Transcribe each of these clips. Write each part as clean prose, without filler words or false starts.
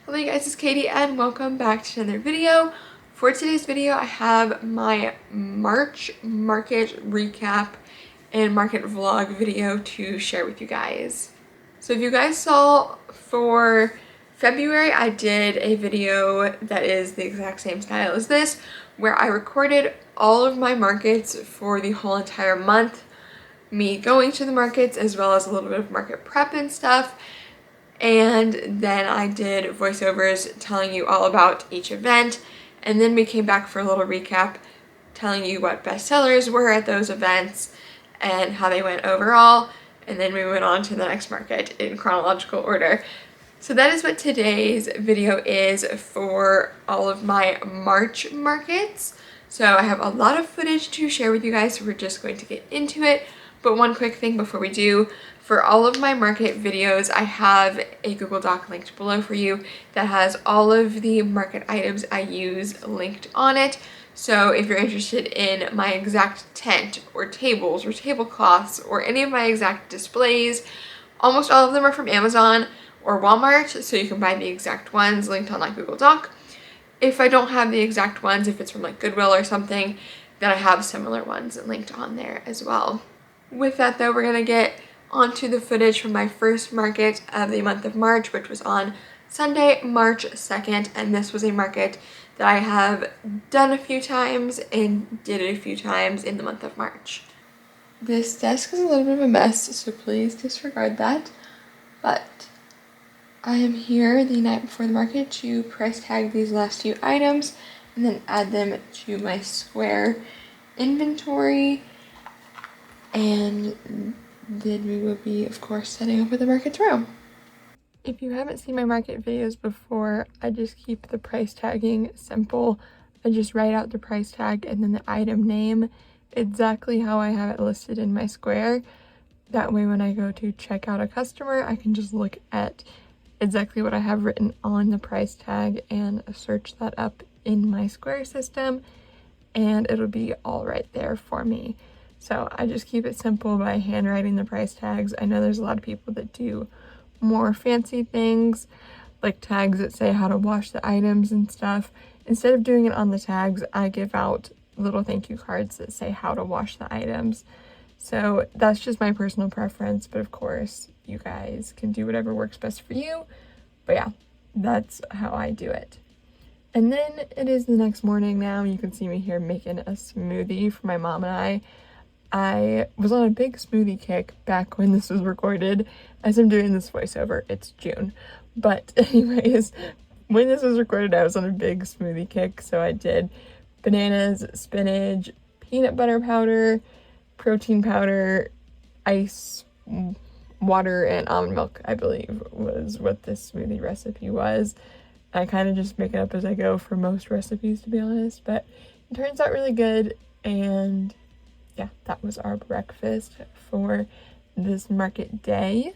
Hello you guys, it's Katie and welcome back to another video. For today's video, I have my March market recap and market vlog video to share with you guys. So if you guys saw for February, I did a video that is the exact same style as this, where I recorded all of my markets for the whole entire month, me going to the markets as well as a little bit of market prep and stuff. And then I did voiceovers telling you all about each event, and then we came back for a little recap telling you what bestsellers were at those events and how they went overall, and then we went on to the next market in chronological order. So that is what today's video is for all of my March markets. So I have a lot of footage to share with you guys, so we're just going to get into it. But one quick thing before we do, for all of my market videos, I have a Google Doc linked below for you that has all of the market items I use linked on it. So if you're interested in my exact tent or tables or tablecloths or any of my exact displays, almost all of them are from Amazon or Walmart, so you can buy the exact ones linked on that Google Doc. If I don't have the exact ones, if it's from like Goodwill or something, then I have similar ones linked on there as well. With that though, we're gonna get onto the footage from my first market of the month of March, which was on Sunday, March 2nd, and this was a market that I have done a few times and did it a few times in the month of March. This desk is a little bit of a mess, so please disregard that, but I am here the night before the market to price tag these last few items and then add them to my Square inventory, and then we will be, of course, setting up with the market tomorrow. If you haven't seen my market videos before, I just keep the price tagging simple. I just write out the price tag and then the item name exactly how I have it listed in my Square. That way when I go to check out a customer, I can just look at exactly what I have written on the price tag and search that up in my Square system, and it'll be all right there for me. So I just keep it simple by handwriting the price tags. I know there's a lot of people that do more fancy things, like tags that say how to wash the items and stuff. Instead of doing it on the tags, I give out little thank you cards that say how to wash the items. So that's just my personal preference, but of course you guys can do whatever works best for you. But yeah, that's how I do it. And then it is the next morning now. You can see me here making a smoothie for my mom and I. I was on a big smoothie kick back when this was recorded. As I'm doing this voiceover, it's June. But anyways, when this was recorded, I was on a big smoothie kick. So I did bananas, spinach, peanut butter powder, protein powder, ice, water, and almond milk, I believe, was what this smoothie recipe was. I kind of just make it up as I go for most recipes, to be honest. But it turns out really good, and yeah, that was our breakfast for this market day.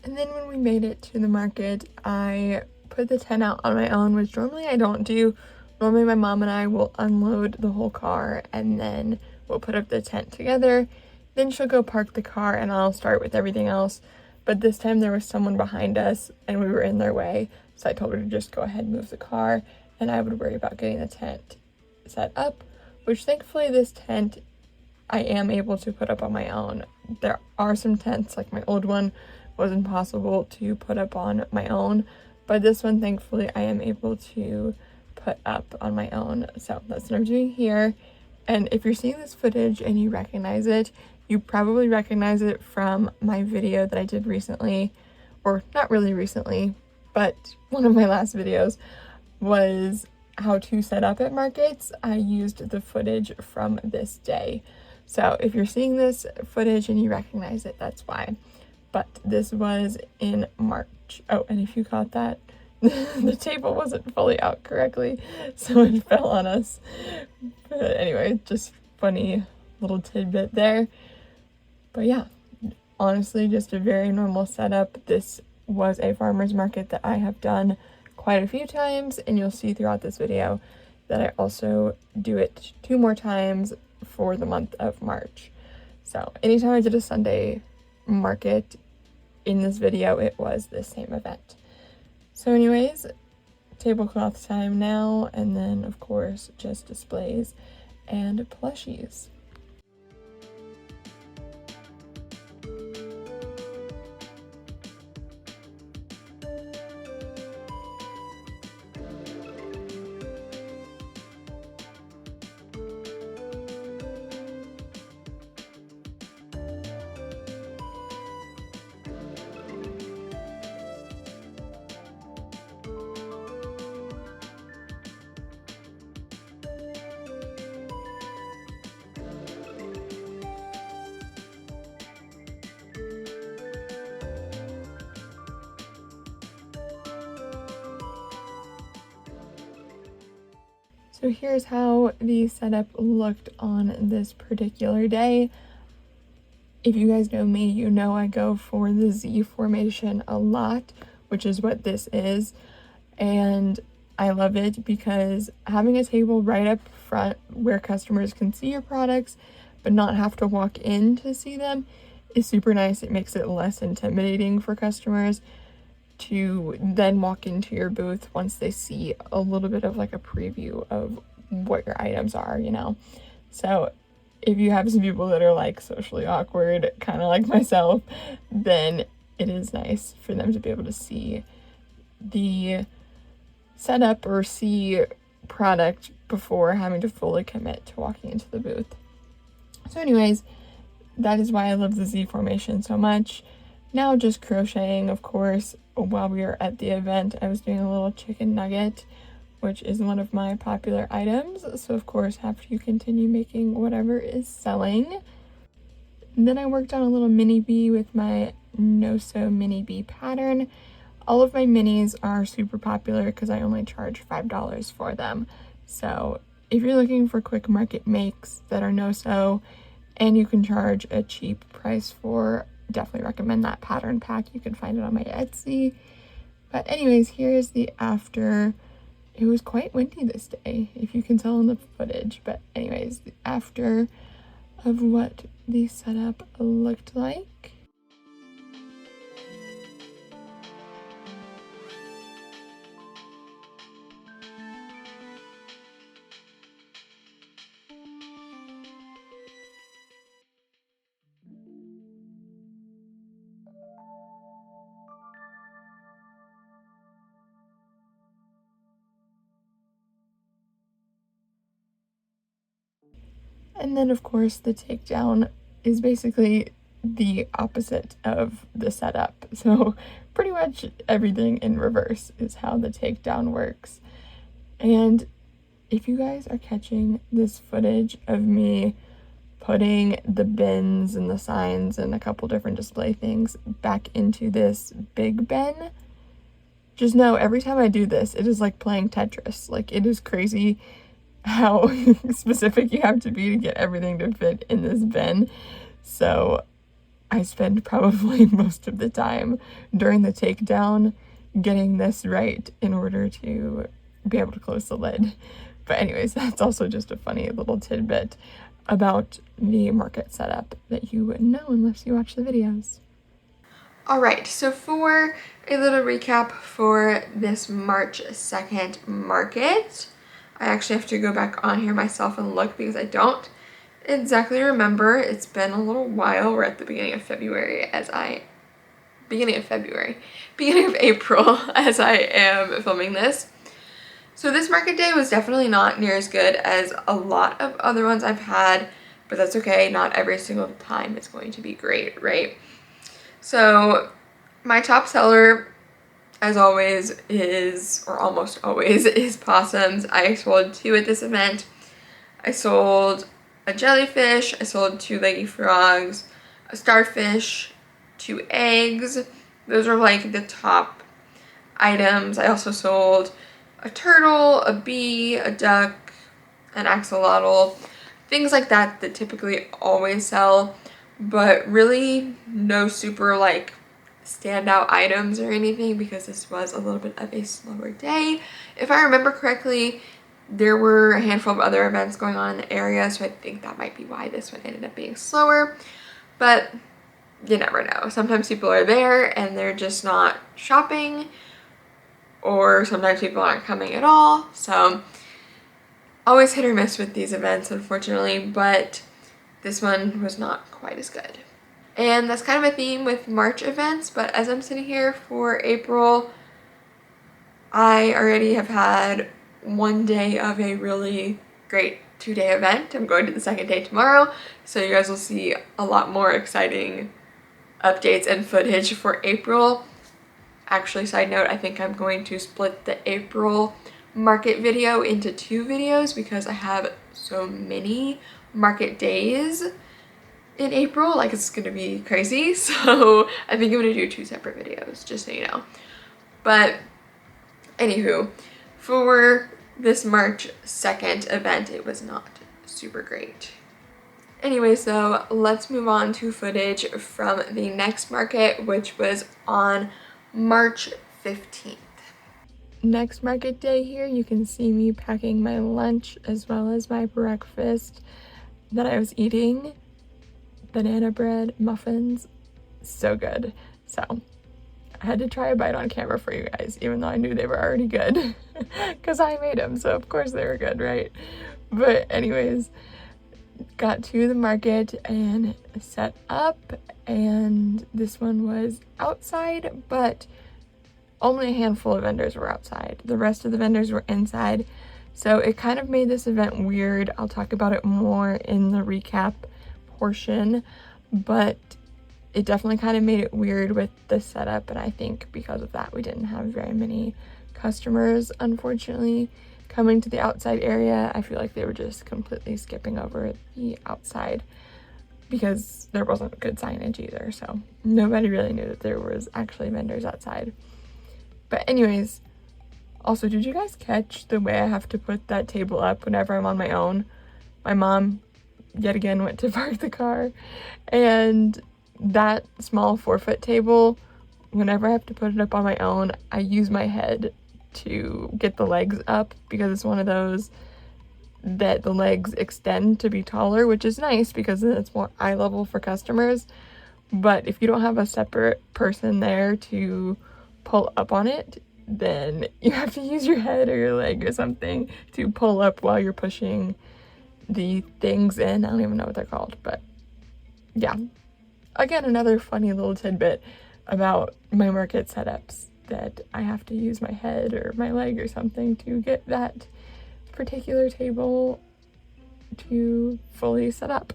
And then when we made it to the market, I put the tent out on my own, which normally I don't do. Normally my mom and I will unload the whole car and then we'll put up the tent together. Then she'll go park the car and I'll start with everything else. But this time there was someone behind us and we were in their way. So I told her to just go ahead and move the car and I would worry about getting the tent set up, which thankfully this tent I am able to put up on my own. There are some tents, like my old one was impossible to put up on my own, but this one thankfully I am able to put up on my own. So that's what I'm doing here. And if you're seeing this footage and you recognize it, you probably recognize it from my video that I did recently, or not really recently, but one of my last videos was how to set up at markets. I used the footage from this day. So if you're seeing this footage and you recognize it, that's why. But this was in March. Oh, and if you caught that, the table wasn't fully out correctly, so it fell on us. But anyway, just funny little tidbit there. But yeah, honestly, just a very normal setup. This was a farmer's market that I have done quite a few times, and you'll see throughout this video that I also do it 2 more times for the month of March. So anytime I did a Sunday market in this video, it was the same event. So anyways, tablecloth time now, and then of course just displays and plushies. So here's how the setup looked on this particular day. If you guys know me, you know I go for the Z formation a lot, which is what this is. And I love it because having a table right up front where customers can see your products but not have to walk in to see them is super nice. It makes it less intimidating for customers to then walk into your booth once they see a little bit of like a preview of what your items are, you know. So if you have some people that are like socially awkward, kind of like myself, then it is nice for them to be able to see the setup or see product before having to fully commit to walking into the booth. So anyways, that is why I love the Z formation so much. Now just crocheting, of course. While we were at the event, I was doing a little chicken nugget, which is one of my popular items. So of course, have to continue making whatever is selling. And then I worked on a little mini bee with my no-sew mini bee pattern. All of my minis are super popular because I only charge $5 for them. So if you're looking for quick market makes that are no-sew and you can charge a cheap price for, definitely recommend that pattern pack. You can find it on my Etsy. But anyways, here's the after. It was quite windy this day, if you can tell in the footage. But anyways, the after of what the setup looked like. And then, of course, the takedown is basically the opposite of the setup. So pretty much everything in reverse is how the takedown works. And if you guys are catching this footage of me putting the bins and the signs and a couple different display things back into this big bin, just know every time I do this, it is like playing Tetris. Like, it is crazy how specific you have to be to get everything to fit in this bin. So I spend probably most of the time during the takedown getting this right in order to be able to close the lid. But anyways, that's also just a funny little tidbit about the market setup that you wouldn't know unless you watch the videos. Alright, so for a little recap for this March 2nd market, I actually have to go back on here myself and look because I don't exactly remember. It's been a little while. We're at the beginning of February beginning of April as I am filming this. So this market day was definitely not near as good as a lot of other ones I've had, but that's okay. Not every single time is going to be great, right? So my top seller, as always, is, or almost always, is possums. I sold 2 at this event. I sold a jellyfish, I sold 2 leggy frogs, a starfish, 2 eggs. Those are like the top items. I also sold a turtle, a bee, a duck, an axolotl, things like that that typically always sell, but really no super like standout items or anything because this was a little bit of a slower day. If I remember correctly, there were a handful of other events going on in the area, so I think that might be why this one ended up being slower, but you never know. Sometimes people are there and they're just not shopping, or sometimes people aren't coming at all, so always hit or miss with these events, unfortunately, but this one was not quite as good. And that's kind of a theme with March events, but as I'm sitting here for April, I already have had one day of a really great 2-day event. I'm going to the second day tomorrow, so you guys will see a lot more exciting updates and footage for April. Actually, side note, I think I'm going to split the April market video into 2 videos because I have so many market days in April, like it's gonna be crazy. So I think I'm gonna do 2 separate videos, just so you know. But anywho, for this March 2nd event, it was not super great. Anyways though, let's move on to footage from the next market, which was on March 15th. Next market day here, you can see me packing my lunch as well as my breakfast that I was eating. Banana bread, muffins, so good. So I had to try a bite on camera for you guys, even though I knew they were already good because I made them, so of course they were good, right? But anyways, got to the market and set up, and this one was outside, but only a handful of vendors were outside. The rest of the vendors were inside, so it kind of made this event weird. I'll talk about it more in the recap portion, but it definitely kind of made it weird with the setup, and I think because of that we didn't have very many customers, unfortunately, coming to the outside area. I feel like they were just completely skipping over the outside because there wasn't good signage either, so nobody really knew that there was actually vendors outside. But anyways, also, did you guys catch the way I have to put that table up whenever I'm on my own? My mom yet again went to park the car, and that small 4-foot table, whenever I have to put it up on my own, I use my head to get the legs up because it's one of those that the legs extend to be taller, which is nice because then it's more eye level for customers. But if you don't have a separate person there to pull up on it, then you have to use your head or your leg or something to pull up while you're pushing the things in. I don't even know what they're called, but yeah. Again, another funny little tidbit about my market setups, that I have to use my head or my leg or something to get that particular table to fully set up.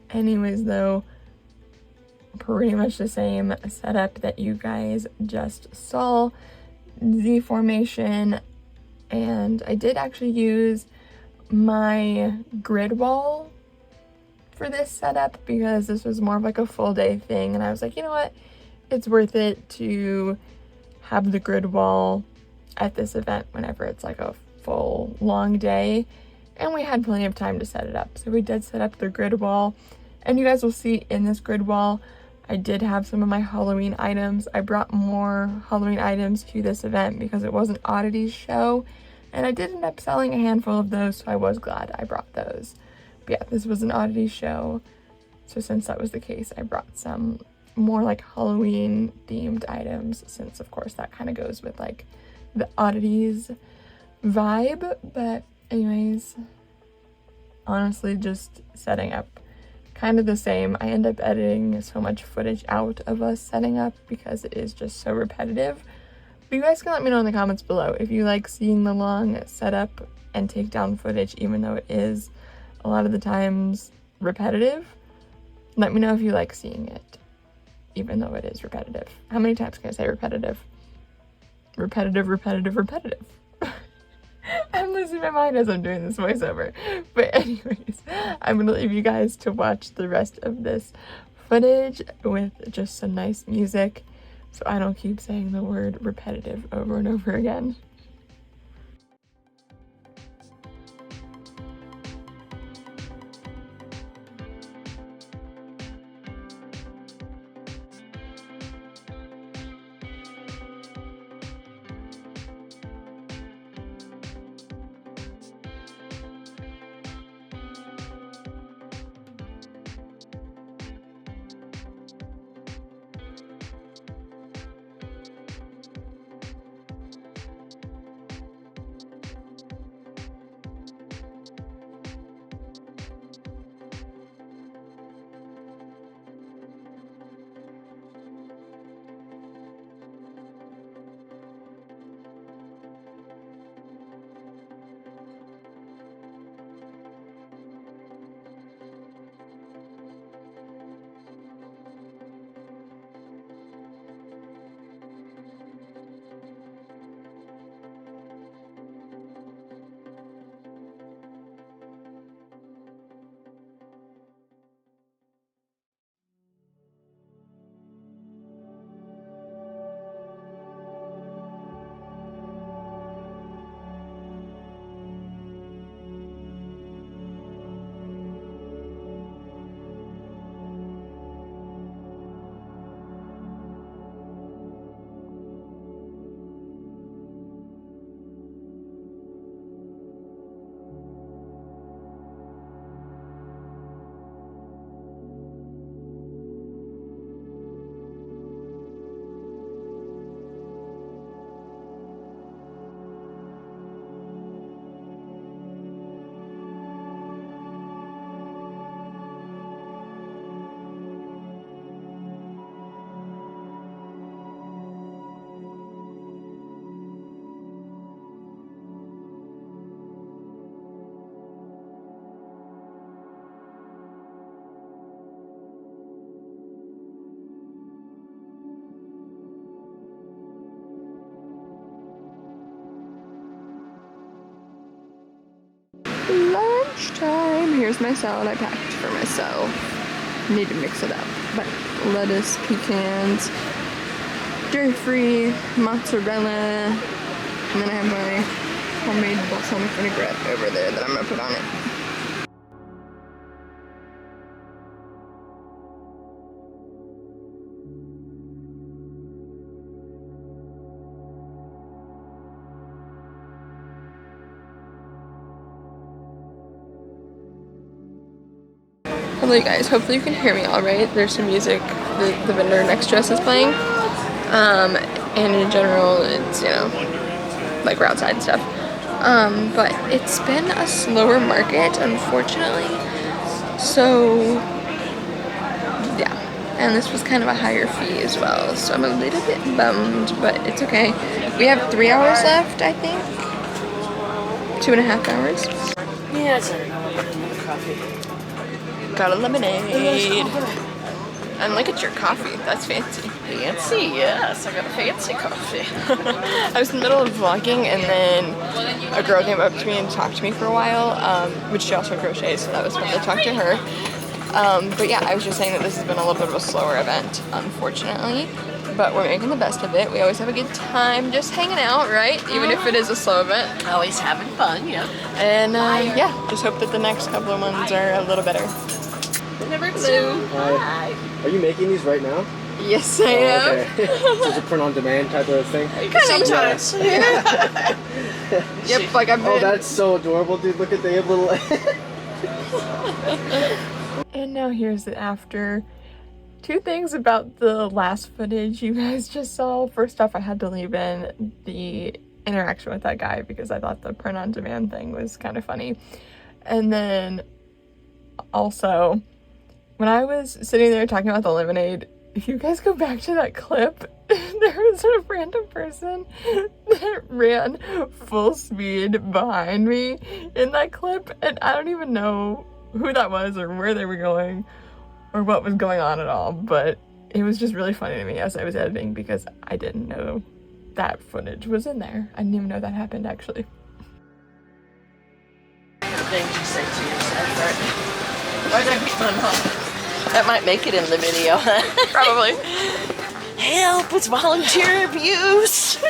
Anyways though, pretty much the same setup that you guys just saw, Z formation, and I did actually use my grid wall for this setup because this was more of like a full day thing, and I was like, you know what, it's worth it to have the grid wall at this event whenever it's like a full long day, and we had plenty of time to set it up. So we did set up the grid wall, and you guys will see in this grid wall I did have some of my Halloween items. I brought more Halloween items to this event because it was an oddities show, and I did end up selling a handful of those, so I was glad I brought those. But yeah, this was an oddities show, So since that was the case, I brought some more like Halloween themed items, since of course that kind of goes with like the oddities vibe. But anyways, honestly, just setting up kind of the same. I end up editing so much footage out of us setting up because it is just so repetitive. But you guys can let me know in the comments below if you like seeing the long setup and takedown footage, even though it is a lot of the times repetitive. Let me know if you like seeing it, even though it is repetitive. How many times can I say repetitive? Repetitive, repetitive, repetitive. I'm losing my mind as I'm doing this voiceover. But anyways, I'm gonna leave you guys to watch the rest of this footage with just some nice music, so I don't keep saying the word repetitive over and over again. Lunchtime. Here's my salad I packed for myself. Need to mix it up. But lettuce, pecans, dairy-free, mozzarella, and then I have my homemade balsamic vinaigrette over there that I'm gonna put on it. Hello you guys, hopefully you can hear me alright. There's some music the vendor next to us is playing. And in general, it's, you know, like we're outside and stuff. But it's been a slower market, unfortunately. So, yeah. And this was kind of a higher fee as well. So I'm a little bit bummed, but it's okay. We have 3 hours left, I think. 2.5 hours. Yeah, it's another coffee. Got a lemonade. And look at your coffee. That's fancy. Fancy, yes. I got a fancy coffee. I was in the middle of vlogging, and then a girl came up to me and talked to me for a while, which she also crochets, so that was fun to talk to her. But yeah, I was just saying that this has been a little bit of a slower event, unfortunately. But we're making the best of it. We always have a good time just hanging out, right? Even if it is a slow event. Always having fun, yeah. And yeah, just hope that the next couple of ones are a little better. Never too. Hi. Are you making these right now? Yes, I am. Okay. So it's a print on demand type of thing? Sometimes. Yeah. Yep, like I've been... Oh, that's so adorable, dude. Look at the little... And now here's the after. Two things about the last footage you guys just saw. First off, I had to leave in the interaction with that guy because I thought the print on demand thing was kind of funny. And then also, when I was sitting there talking about the lemonade, if you guys go back to that clip, there was a random person that ran full speed behind me in that clip, and I don't even know who that was or where they were going or what was going on at all, but it was just really funny to me as I was editing because I didn't know that footage was in there. I didn't even know that happened, actually. Things you say to yourself, right? Why did I beat my mom? That might make it in the video. Probably. Help, it's volunteer abuse.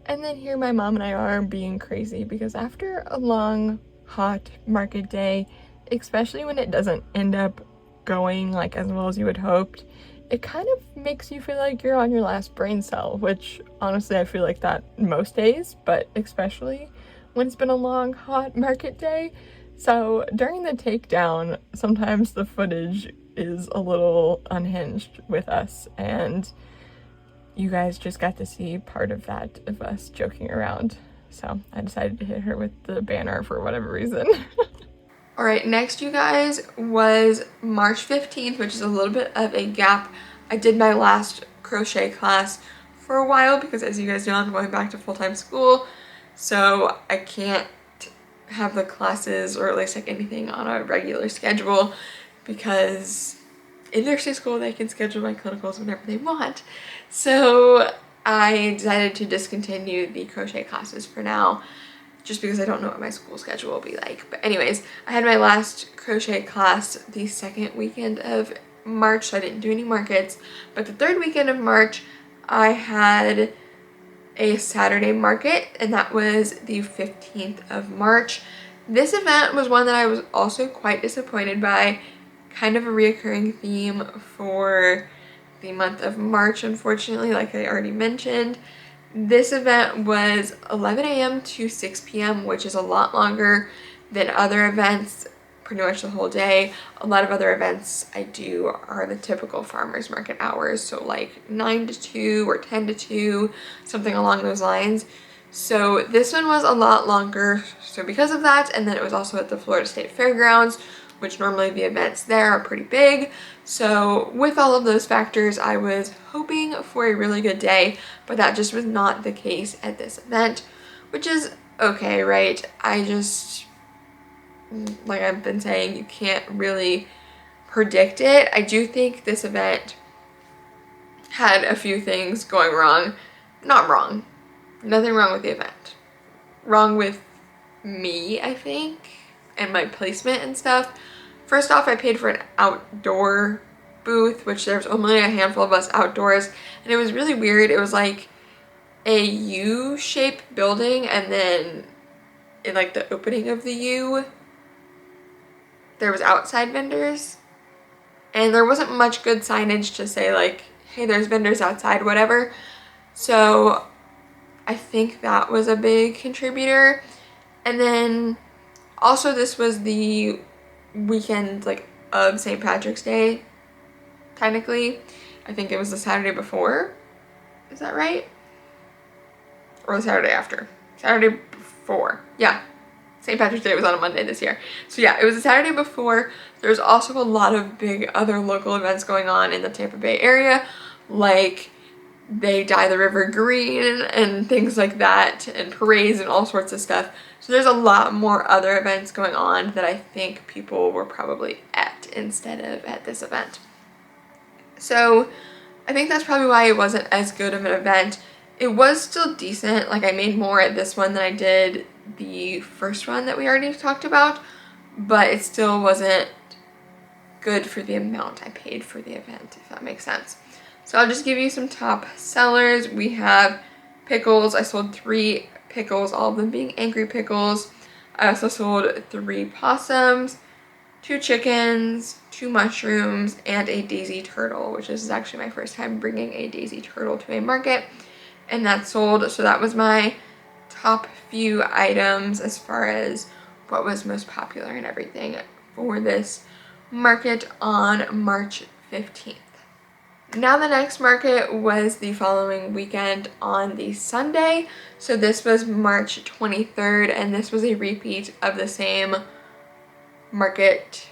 And then here my mom and I are being crazy because after a long, hot market day, especially when it doesn't end up going like as well as you had hoped, it kind of makes you feel like you're on your last brain cell, which honestly I feel like that most days, but especially when it's been a long, hot market day. So during the takedown, sometimes the footage is a little unhinged with us, and you guys just got to see part of that, of us joking around. So I decided to hit her with the banner for whatever reason. All right, next you guys was March 15th, which is a little bit of a gap. I did my last crochet class for a while because, as you guys know, I'm going back to full-time school, so I can't have the classes or at least like anything on a regular schedule because in nursery school they can schedule my clinicals whenever they want. So I decided to discontinue the crochet classes for now, just because I don't know what my school schedule will be like. But anyways, I had my last crochet class the second weekend of March, so I didn't do any markets. But the third weekend of March, I had a Saturday market, and that was the 15th of March. This event was one that I was also quite disappointed by, kind of a reoccurring theme for the month of March, unfortunately, like I already mentioned. This event was 11 a.m. to 6 p.m., which is a lot longer than other events, pretty much the whole day. A lot of other events I do are the typical farmers market hours, so like 9 to 2 or 10 to 2, something along those lines. So this one was a lot longer, so because of that, and then it was also at the Florida State Fairgrounds, which normally the events there are pretty big. So with all of those factors, I was hoping for a really good day, but that just was not the case at this event, which is okay, right? I just, like I've been saying, you can't really predict it. I do think this event had a few things going wrong. Not wrong. Nothing wrong with the event. Wrong with me, I think, and my placement and stuff. First off, I paid for an outdoor booth, which there's only a handful of us outdoors, and it was really weird. It was like a U-shaped building, and then in like the opening of the U, there was outside vendors, and there wasn't much good signage to say like, hey, there's vendors outside, whatever. So I think that was a big contributor. And then also this was the weekend like of St. Patrick's Day, technically. I think it was the Saturday before. Is that right? Or the Saturday after? Saturday before. Yeah. St. Patrick's Day was on a Monday this year. So yeah, it was the Saturday before. There's also a lot of big other local events going on in the Tampa Bay area, like they dye the river green and things like that, and parades and all sorts of stuff. So there's a lot more other events going on that I think people were probably at instead of at this event. So I think that's probably why it wasn't as good of an event. It was still decent. Like I made more at this one than I did the first one that we already talked about, but it still wasn't good for the amount I paid for the event, if that makes sense. So I'll just give you some top sellers. We have pickles. I sold 3 pickles, all of them being angry pickles. I also sold 3 possums, 2 chickens, 2 mushrooms, and a daisy turtle, which is actually my first time bringing a daisy turtle to a market, and that sold. So that was my top few items as far as what was most popular and everything for this market on March 15th. Now the next market was the following weekend on the Sunday. So this was March 23rd, and this was a repeat of the same market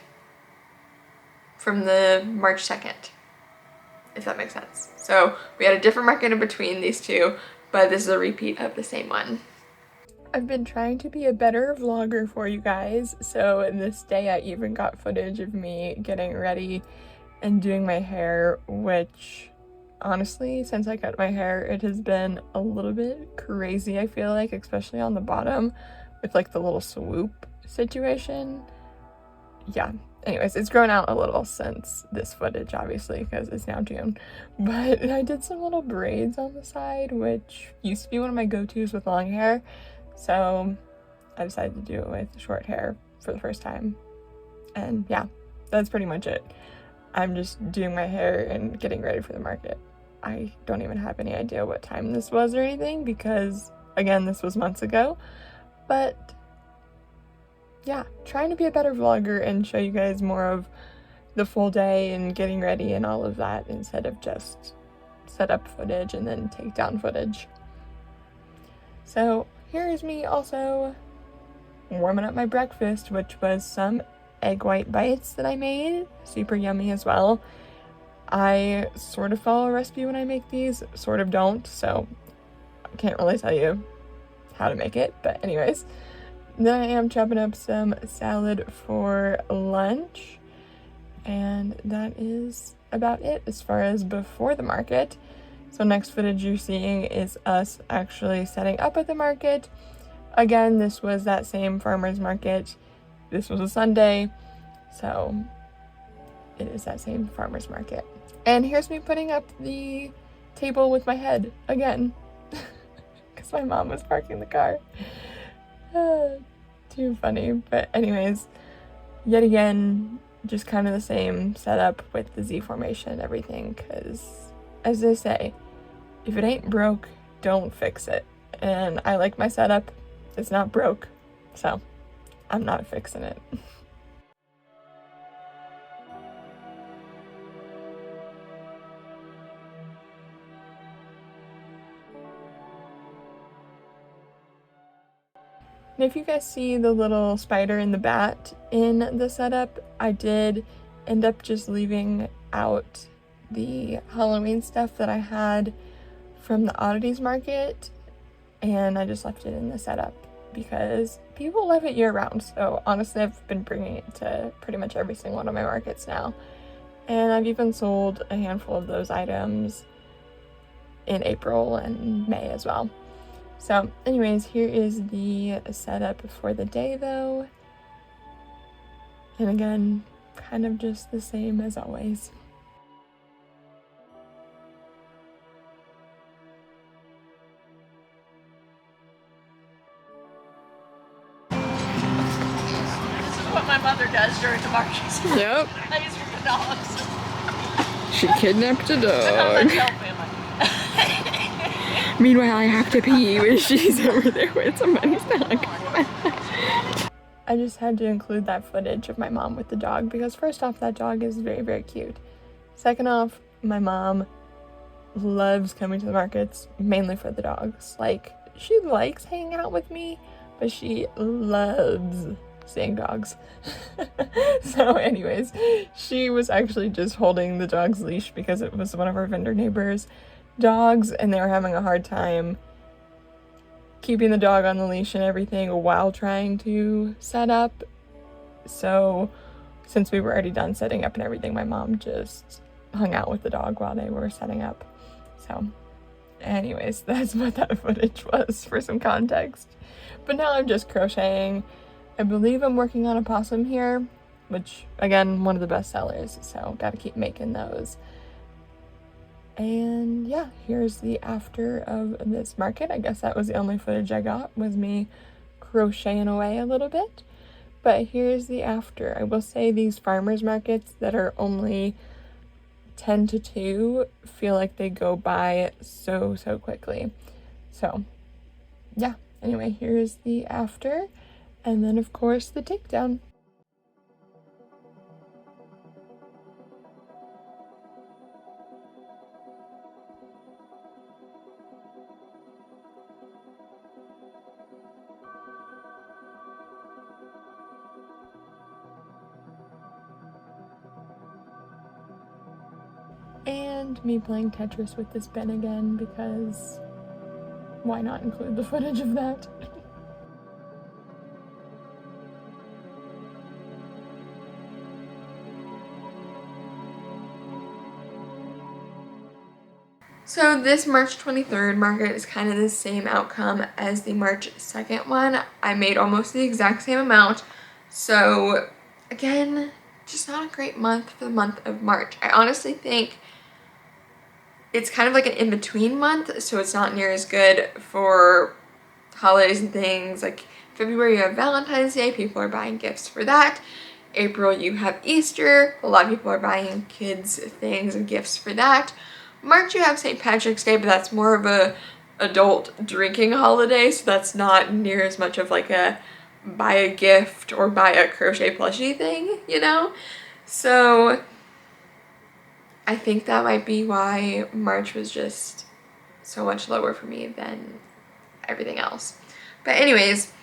from the March 2nd, if that makes sense. So we had a different market in between these two, but this is a repeat of the same one. I've been trying to be a better vlogger for you guys, so this day I even got footage of me getting ready and doing my hair, which honestly, since I cut my hair, it has been a little bit crazy, I feel like, especially on the bottom with like the little swoop situation. Yeah, anyways, it's grown out a little since this footage, obviously, because it's now June. But I did some little braids on the side, which used to be one of my go-tos with long hair. So I decided to do it with short hair for the first time. And yeah, that's pretty much it. I'm just doing my hair and getting ready for the market. I don't even have any idea what time this was or anything because, again, this was months ago. But yeah, trying to be a better vlogger and show you guys more of the full day and getting ready and all of that instead of just set up footage and then take down footage. So here is me also warming up my breakfast, which was some egg white bites that I made. Super yummy as well. I sort of follow a recipe when I make these, sort of don't, so I can't really tell you how to make it, but anyways. Then I am chopping up some salad for lunch, and that is about it as far as before the market. So next footage you're seeing is us actually setting up at the market. Again, this was that same farmer's market. This was a Sunday, so it is that same farmer's market. And here's me putting up the table with my head again, because my mom was parking the car. Too funny. But anyways, yet again, just kind of the same setup with the Z formation and everything, because as they say, if it ain't broke, don't fix it. And I like my setup. It's not broke, so I'm not fixing it. And if you guys see the little spider and the bat in the setup, I did end up just leaving out the Halloween stuff that I had from the oddities market, and I just left it in the setup because people love it year round. So honestly, I've been bringing it to pretty much every single one of my markets now, and I've even sold a handful of those items in April and May as well. So anyways, here is the setup for the day though. And again, kind of just the same as always. This is what my mother does during the marches. Yep. Plays with the dogs. She kidnapped a I'm dog. not helping. Meanwhile, I have to pee when she's over there with somebody's dog. I just had to include that footage of my mom with the dog because first off, that dog is very, very cute. Second off, my mom loves coming to the markets mainly for the dogs. Like, she likes hanging out with me, but she loves seeing dogs. So anyways, she was actually just holding the dog's leash because it was one of our vendor neighbors' dogs, and they were having a hard time keeping the dog on the leash and everything while trying to set up. So since we were already done setting up and everything, my mom just hung out with the dog while they were setting up. So anyways, that's what that footage was for some context. But now I'm just crocheting. I believe I'm working on a possum here, which again, one of the best sellers, so gotta keep making those. And yeah, here's the after of this market. I guess that was the only footage I got, was me crocheting away a little bit. But here's the after. I will say these farmers markets that are only 10 to 2 feel like they go by so quickly. So yeah, anyway, here's the after. And then of course the takedown. And me playing Tetris with this bin again, because why not include the footage of that? So this March 23rd market is kind of the same outcome as the March 2nd one. I made almost the exact same amount. So again, just not a great month for the month of March. I honestly think it's kind of like an in-between month, so it's not near as good for holidays and things. Like February you have Valentine's Day, people are buying gifts for that. April you have Easter, a lot of people are buying kids things and gifts for that. March you have St. Patrick's Day, but that's more of a adult drinking holiday, so that's not near as much of like a buy a gift or buy a crochet plushie thing, you know? So I think that might be why March was just so much lower for me than everything else. But anyways,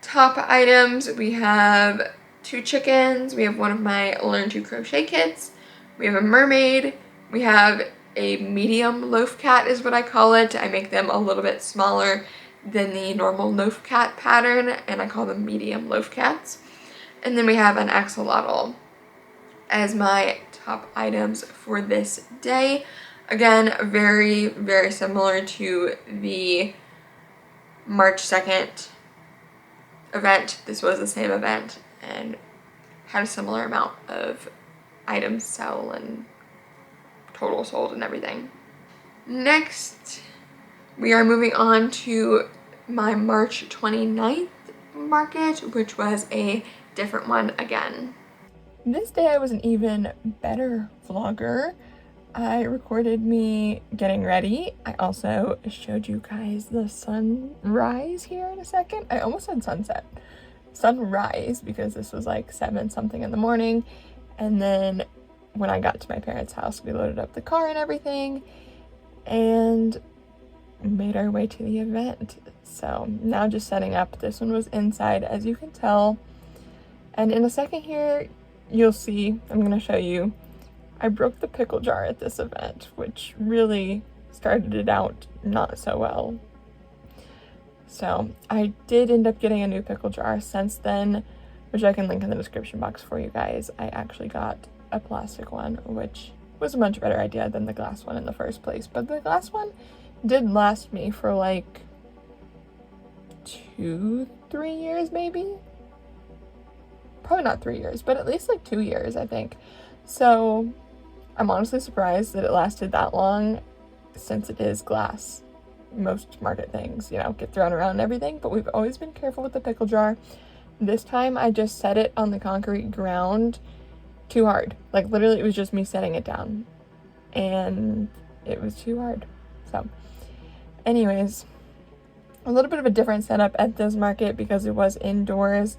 top items, we have 2 chickens, we have one of my Learn to Crochet kits, we have a mermaid, we have a medium loaf cat is what I call it. I make them a little bit smaller than the normal loaf cat pattern, and I call them medium loaf cats. And then we have an axolotl as my top items for this day. Again, very, very similar to the March 2nd event. This was the same event and had a similar amount of items sell and total sold and everything. Next, we are moving on to my March 29th market, which was a different one again. This day I was an even better vlogger. I recorded me getting ready. I also showed you guys the sunrise here in a second. I almost said sunset. Sunrise, because this was like 7 something in the morning. And then when I got to my parents' house, we loaded up the car and everything and made our way to the event. So now just setting up. This one was inside, as you can tell. And in a second here, you'll see, I'm going to show you, I broke the pickle jar at this event, which really started it out not so well. So I did end up getting a new pickle jar since then, which I can link in the description box for you guys. I actually got a plastic one, which was a much better idea than the glass one in the first place. But the glass one did last me for like 2-3 years maybe. Probably not 3 years, but at least like 2 years, I think. So I'm honestly surprised that it lasted that long, since it is glass. Most market things, you know, get thrown around and everything, but we've always been careful with the pickle jar. This time I just set it on the concrete ground too hard. Like literally it was just me setting it down and it was too hard. So anyways, a little bit of a different setup at this market because it was indoors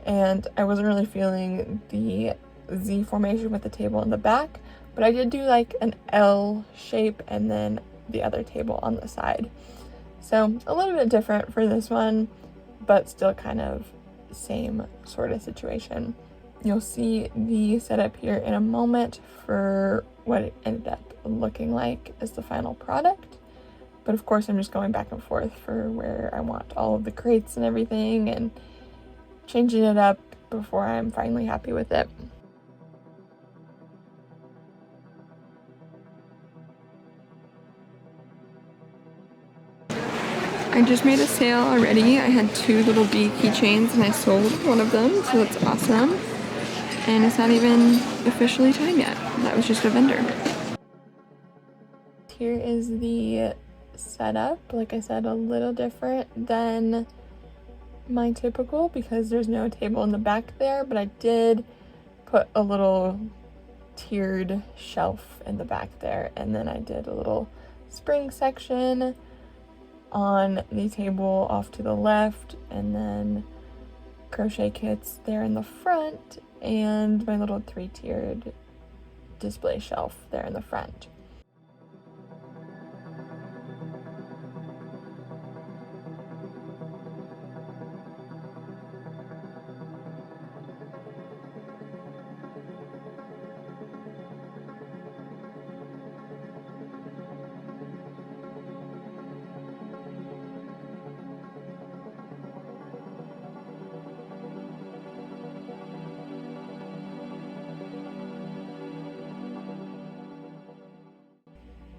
and I wasn't really feeling the Z formation with the table in the back, but I did do like an L shape and then the other table on the side. So a little bit different for this one, but still kind of same sort of situation. You'll see the setup here in a moment for what it ended up looking like as the final product. But of course I'm just going back and forth for where I want all of the crates and everything and changing it up before I'm finally happy with it. I just made a sale already. I had 2 little bee keychains and I sold one of them, so that's awesome. And it's not even officially time yet. That was just a vendor. Here is the setup. Like I said, a little different than my typical because there's no table in the back there, but I did put a little tiered shelf in the back there, and then I did a little spring section on the table off to the left, and then crochet kits there in the front, and my little 3-tiered display shelf there in the front.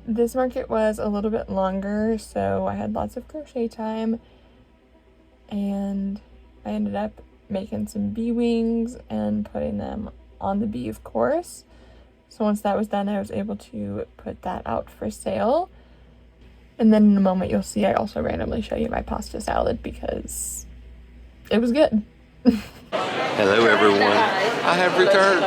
This market was a little bit longer, so I had lots of crochet time, and I ended up making some bee wings and putting them on the bee, of course. So once that was done, I was able to put that out for sale. And then in a moment you'll see I also randomly show you my pasta salad because it was good. Hello everyone, I have returned.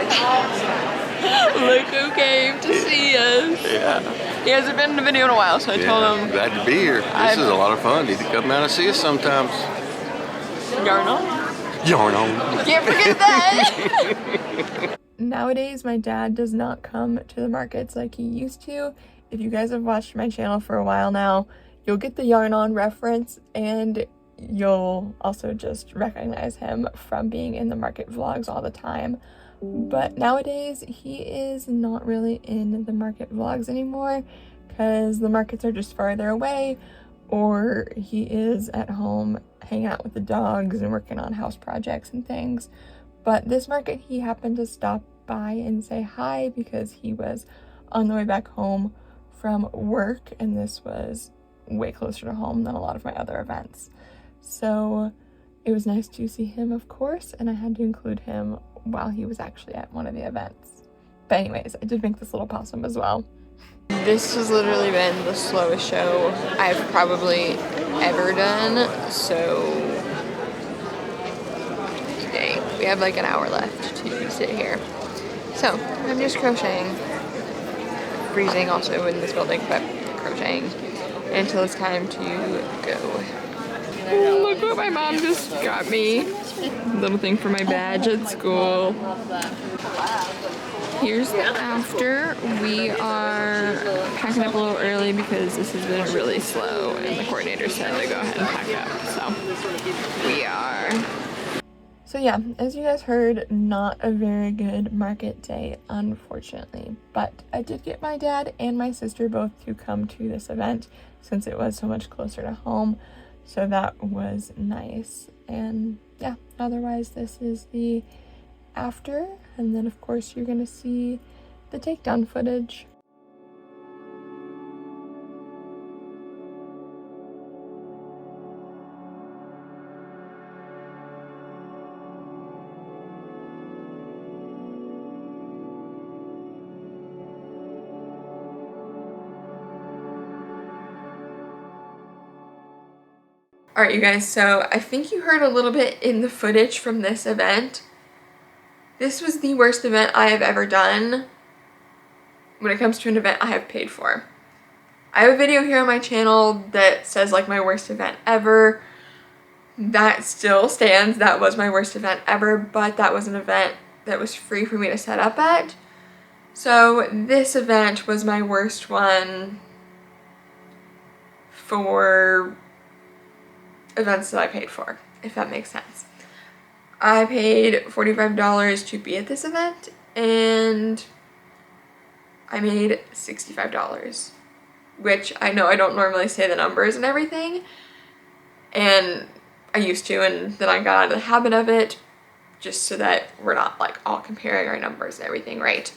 Look who came to see us. Yeah. He hasn't been in the video in a while, so I told him. Glad to be here. This is a lot of fun. Need to come out and see us sometimes. Yarn on. Yarn on. Can't forget that. Nowadays, my dad does not come to the markets like he used to. If you guys have watched my channel for a while now, you'll get the yarn on reference, and you'll also just recognize him from being in the market vlogs all the time. But nowadays, he is not really in the market vlogs anymore because the markets are just farther away, or he is at home hanging out with the dogs and working on house projects and things. But this market, he happened to stop by and say hi because he was on the way back home from work, and this was way closer to home than a lot of my other events. So it was nice to see him, of course, and I had to include him while he was actually at one of the events. But anyways, I did make this little possum as well. This has literally been the slowest show I've probably ever done, so today we have like an hour left to sit here. So I'm just crocheting, freezing also in this building, but crocheting until it's time to go. Oh, look what my mom just got me. Little thing for my badge at school. Here's the after. We are packing up a little early because this has been really slow and the coordinator said to go ahead and pack up, so we are. So yeah, as you guys heard, not a very good market day, unfortunately. But I did get my dad and my sister both to come to this event since it was so much closer to home. So that was nice. And yeah, otherwise this is the after. And then of course you're going to see the takedown footage. Alright you guys, so I think you heard a little bit in the footage from this event. This was the worst event I have ever done when it comes to an event I have paid for. I have a video here on my channel that says like my worst event ever. That still stands. That was my worst event ever, but that was an event that was free for me to set up at. So this event was my worst one for events that I paid for, if that makes sense. I paid $45 to be at this event and I made $65, which I know I don't normally say the numbers and everything, and I used to, and then I got out of the habit of it just so that we're not like all comparing our numbers and everything, right?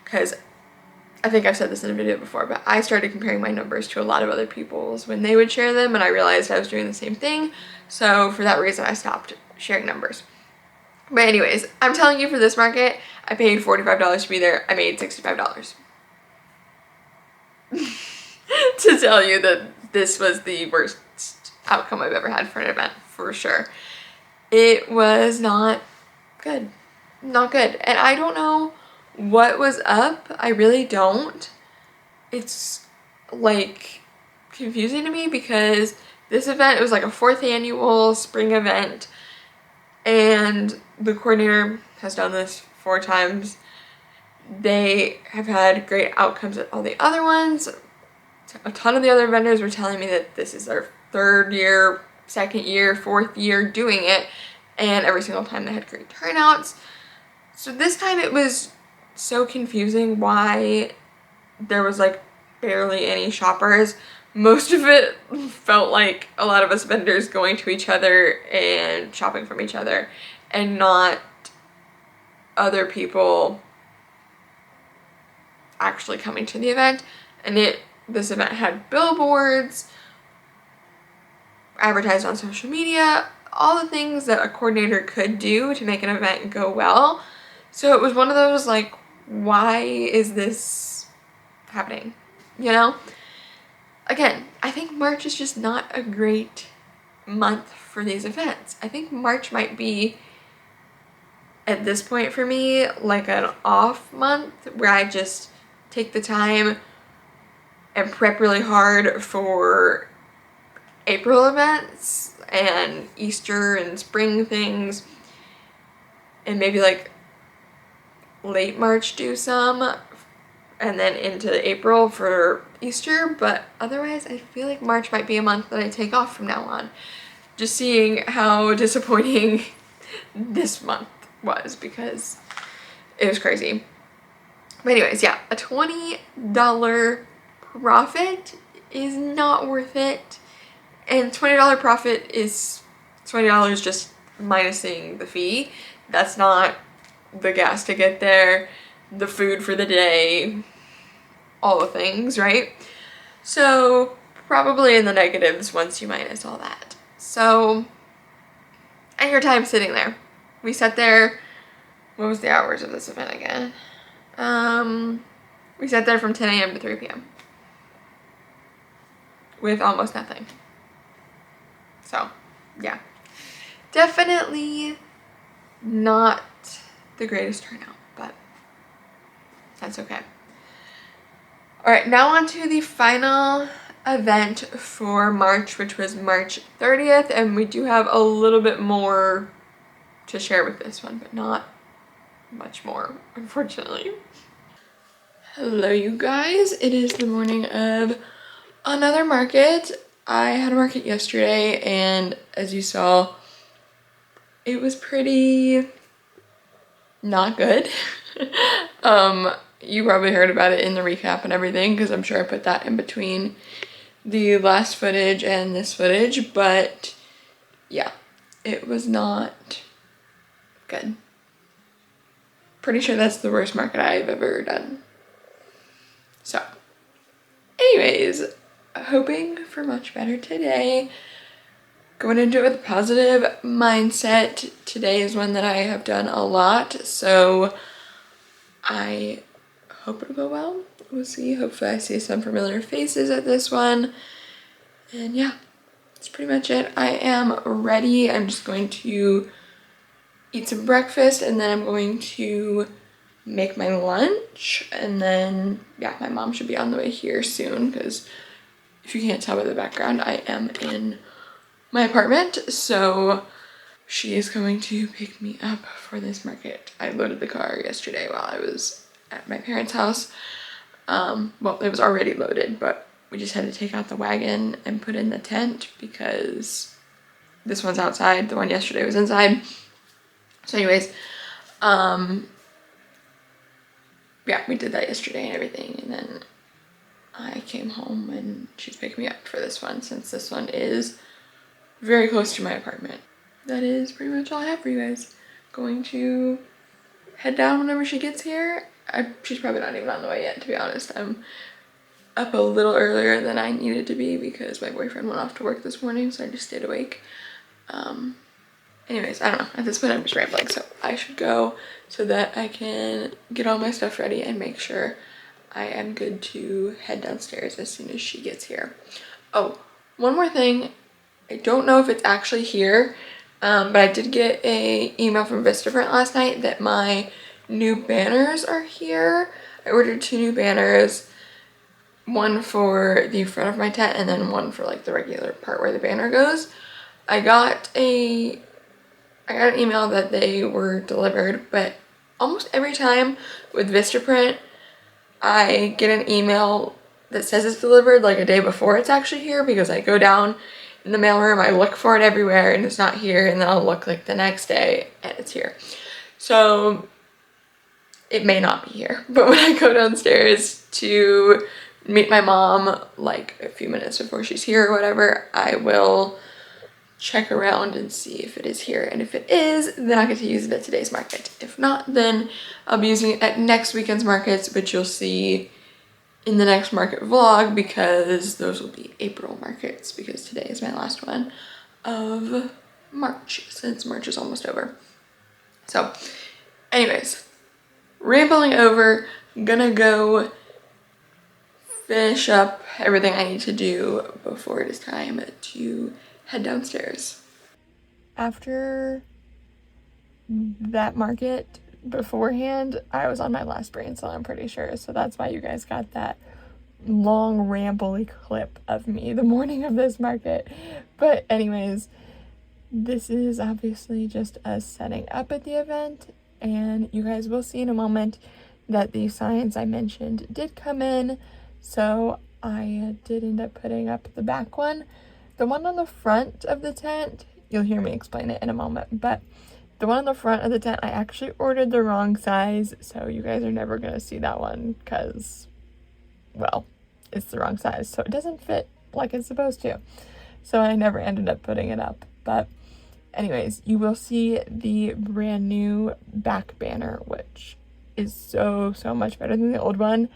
Because I think I've said this in a video before, but I started comparing my numbers to a lot of other people's when they would share them, and I realized I was doing the same thing. So for that reason, I stopped sharing numbers. But anyways, I'm telling you, for this market, I paid $45 to be there. I made $65. To tell you that this was the worst outcome I've ever had for an event, for sure. It was not good. Not good. And I don't know what was up. I really don't. It's like confusing to me because This event, it was like a 4th annual spring event, and the coordinator has done this 4 times. They have had great outcomes at all the other ones. A ton of the other vendors were telling me that this is their 3rd year, 2nd year, 4th year doing it, and every single time they had great turnouts. So this time it was so confusing why there was like barely any shoppers. Most of it felt like a lot of us vendors going to each other and shopping from each other, and not other people actually coming to the event. And this event had billboards, advertised on social media, all the things that a coordinator could do to make an event go well. So it was one of those like, why is this happening? You know? Again, I think March is just not a great month for these events. I think March might be, at this point for me, like an off month where I just take the time and prep really hard for April events and Easter and spring things, and maybe like late March do some, and then into April for Easter. But otherwise I feel like March might be a month that I take off from now on, just seeing how disappointing this month was, because it was crazy. But anyways, yeah, a $20 profit is not worth it. And $20 profit is $20 just minusing the fee. That's not the gas to get there, the food for the day, all the things, right? So probably in the negatives once you minus all that. So, and your time sitting there. We sat there, what was the hours of this event again? We sat there from 10 a.m. to 3 p.m. with almost nothing. So, yeah. Definitely not the greatest turnout, but that's okay. Alright, now on to the final event for March, which was March 30th, and we do have a little bit more to share with this one, but not much more, unfortunately. Hello, you guys. It is the morning of another market. I had a market yesterday, and as you saw, it was pretty not good. You probably heard about it in the recap and everything, because I'm sure I put that in between the last footage and this footage, but yeah, it was not good. Pretty sure that's the worst market I've ever done. So, anyways, hoping for much better today. Going into it with a positive mindset. Today is one that I have done a lot, so I hope it'll go well. We'll see. Hopefully I see some familiar faces at this one. And yeah, that's pretty much it. I am ready. I'm just going to eat some breakfast, and then I'm going to make my lunch, and then yeah, my mom should be on the way here soon, because if you can't tell by the background, I am in my apartment, so she is going to pick me up for this market. I loaded the car yesterday while I was at my parents' house. Well, it was already loaded, but we just had to take out the wagon and put in the tent because this one's outside, the one yesterday was inside. So anyways, yeah, we did that yesterday and everything, and then I came home and she's picking me up for this one, since this one is very close to my apartment. That is pretty much all I have for you guys. Going to head down whenever she gets here. She's probably not even on the way yet, to be honest. I'm up a little earlier than I needed to be because my boyfriend went off to work this morning, so I just stayed awake. Anyways, I don't know. At this point, I'm just rambling, so I should go so that I can get all my stuff ready and make sure I am good to head downstairs as soon as she gets here. Oh, one more thing. I don't know if it's actually here, but I did get an email from Vistaprint last night that my new banners are here. I ordered 2 new banners. one for the front of my tent and then one for like the regular part where the banner goes. I got an email that they were delivered, but almost every time with Vistaprint, I get an email that says it's delivered like a day before it's actually here, because I go down in the mailroom, I look for it everywhere and it's not here, and then I'll look like the next day and it's here. So it may not be here, but when I go downstairs to meet my mom like a few minutes before she's here or whatever, I will check around and see if it is here, and if it is, then I get to use it at today's market. If not, then I'll be using it at next weekend's markets, which you'll see in the next market vlog, because those will be April markets, because today is my last one of March, since March is almost over. So anyways, rambling over, I'm gonna go finish up everything I need to do before it is time to head downstairs. After that market beforehand, I was on my last brain cell, I'm pretty sure. So that's why you guys got that long rambly clip of me the morning of this market. But anyways, this is obviously just us setting up at the event, and you guys will see in a moment that the signs I mentioned did come in. So I did end up putting up the back one. The one on the front of the tent, you'll hear me explain it in a moment, but the one on the front of the tent, I actually ordered the wrong size, so you guys are never going to see that one because, well, it's the wrong size, so it doesn't fit like it's supposed to. So I never ended up putting it up, but anyways, you will see the brand new back banner, which is so much better than the old one,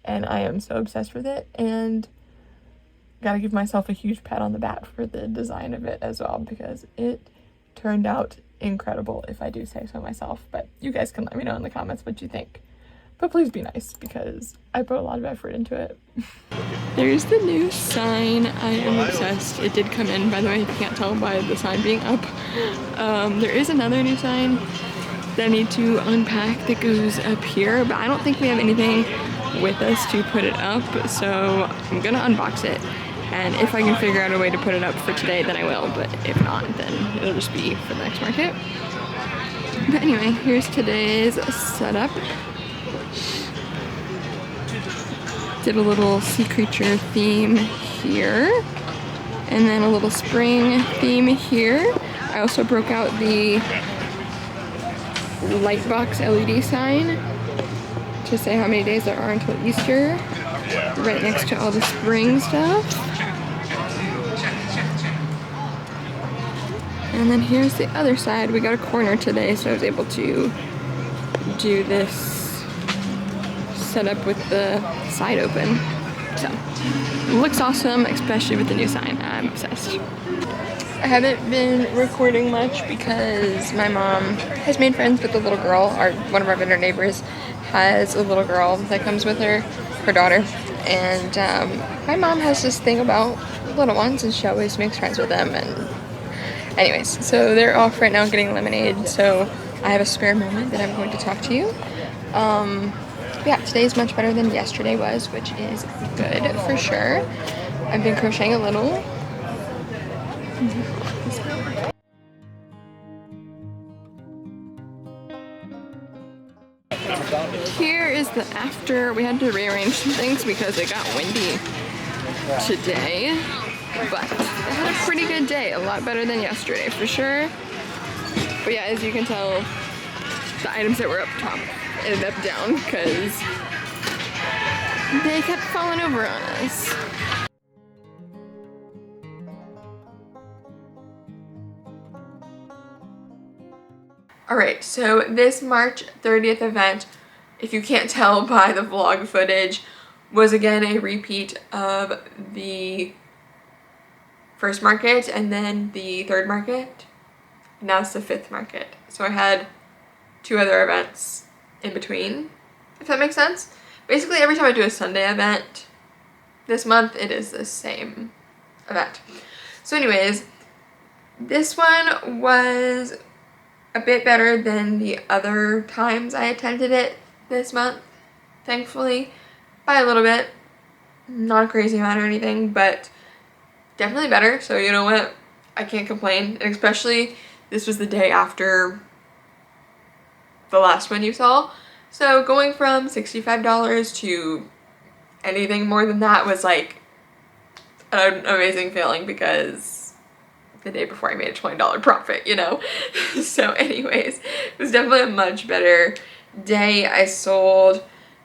and I am so obsessed with it, and gotta give myself a huge pat on the back for the design of it as well, because it turned out incredible, if I do say so myself. But you guys can let me know in the comments what you think, but please be nice, because I put a lot of effort into it. There's the new sign. I am obsessed. It did come in, by the way, if you can't tell by the sign being up. There is another new sign that I need to unpack that goes up here, but I don't think we have anything with us to put it up, so I'm gonna unbox it, and if I can figure out a way to put it up for today, then I will, but if not, then it'll just be for the next market. But anyway, here's today's setup. Did a little sea creature theme here, and then a little spring theme here. I also broke out the light box LED sign to say how many days there are until Easter, right next to all the spring stuff. And then here's the other side. We got a corner today, so I was able to do this setup with the side open. So, looks awesome, especially with the new sign. I'm obsessed. I haven't been recording much because my mom has made friends with the little girl. One of our vendor neighbors has a little girl that comes with her daughter, and my mom has this thing about little ones, and she always makes friends with them. And anyways, so they're off right now getting lemonade, so I have a spare moment that I'm going to talk to you. Yeah, today's much better than yesterday was, which is good for sure. I've been crocheting a little. Here is the after. We had to rearrange some things because it got windy today, but I had a pretty good day, a lot better than yesterday for sure. But yeah, as you can tell, the items that were up top ended up down because they kept falling over on us. Alright, so this March 30th event, if you can't tell by the vlog footage, was again a repeat of the first market and then the third market. Now it's the fifth market. So I had 2 other events in between, if that makes sense. Basically, every time I do a Sunday event this month, it is the same event. So anyways, this one was a bit better than the other times I attended it this month, thankfully, by a little bit. Not a crazy amount or anything, but definitely better. So you know what? I can't complain. And especially this was the day after the last one you saw. So going from $65 to anything more than that was like an amazing feeling, because the day before I made a $20 profit, you know? So anyways, it was definitely a much better day. I sold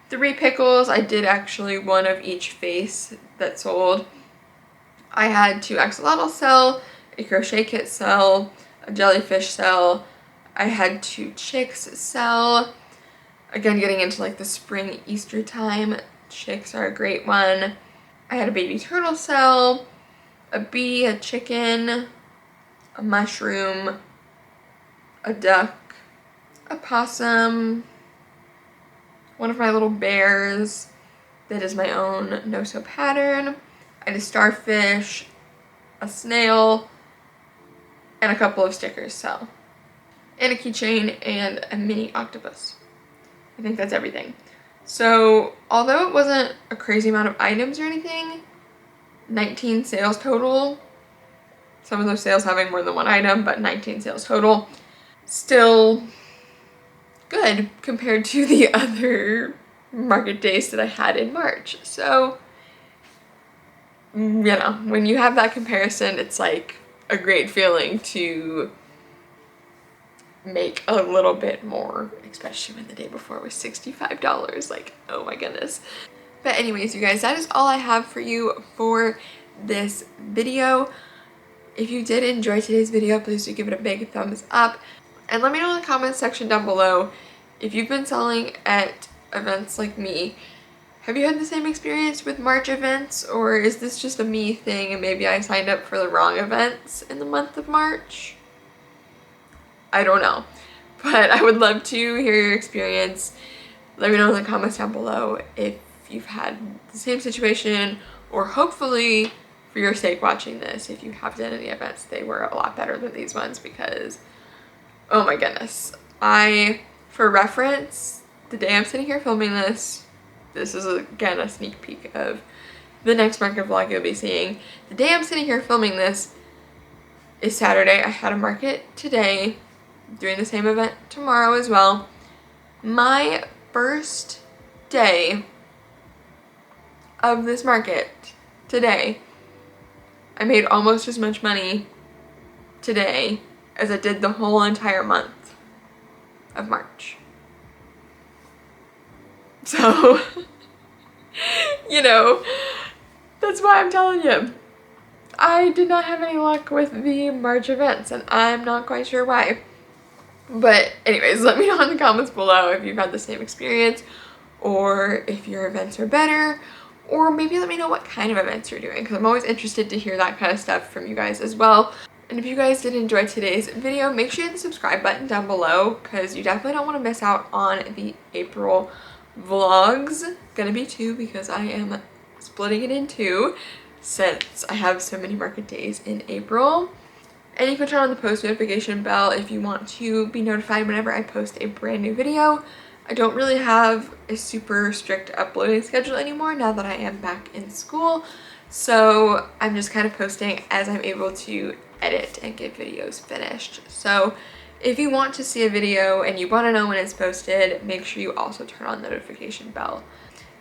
3 pickles. I did actually one of each face that sold. I had 2 axolotls sell, a crochet kit sell, a jellyfish sell. I had 2 chicks sell. Again, getting into like the spring Easter time, chicks are a great one. I had a baby turtle sell, a bee, a chicken, a mushroom, a duck, a possum, one of my little bears that is my own no-sew pattern. I had a starfish, a snail, and a couple of stickers sell, and a keychain and a mini octopus. I think that's everything. So although it wasn't a crazy amount of items or anything, 19 sales total. Some of those sales having more than one item, but 19 sales total. Still good compared to the other market days that I had in March. So, you know, when you have that comparison, it's like a great feeling to make a little bit more, especially when the day before was $65. Like, oh my goodness. But anyways, you guys, that is all I have for you for this video. If you did enjoy today's video, please do give it a big thumbs up. And let me know in the comments section down below if you've been selling at events like me. Have you had the same experience with March events, or is this just a me thing and maybe I signed up for the wrong events in the month of March? I don't know, but I would love to hear your experience. Let me know in the comments down below if you've had the same situation, or hopefully for your sake watching this, if you have done any events, they were a lot better than these ones, because oh my goodness. For reference, the day I'm sitting here filming this is again a sneak peek of the next market vlog you'll be seeing. The day I'm sitting here filming this is Saturday. I had a market today, doing the same event tomorrow as well. My first day of this market today, I made almost as much money today as I did the whole entire month of March. So, you know, that's why I'm telling you. I did not have any luck with the March events, and I'm not quite sure why. But anyways, let me know in the comments below if you've had the same experience, or if your events are better, or maybe let me know what kind of events you're doing, because I'm always interested to hear that kind of stuff from you guys as well. And if you guys did enjoy today's video, make sure you hit the subscribe button down below, because you definitely don't want to miss out on the April vlogs. Gonna be 2, because I am splitting it in 2 since I have so many market days in April. And you can turn on the post notification bell if you want to be notified whenever I post a brand new video. I don't really have a super strict uploading schedule anymore now that I am back in school. So I'm just kind of posting as I'm able to edit and get videos finished. So if you want to see a video and you want to know when it's posted, make sure you also turn on the notification bell.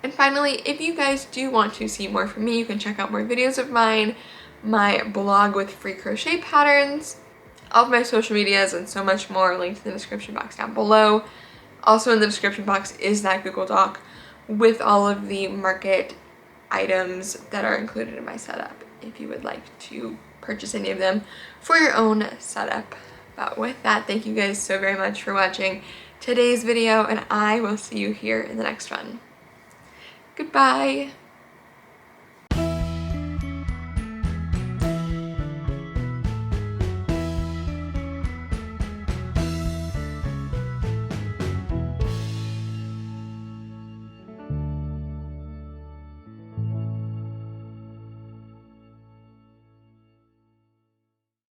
And finally, if you guys do want to see more from me, you can check out more videos of mine, my blog with free crochet patterns, all of my social medias, and so much more linked in the description box down below. Also in the description box is that Google Doc with all of the market items that are included in my setup, if you would like to purchase any of them for your own setup. But with that, thank you guys so very much for watching today's video, and I will see you here in the next one. Goodbye.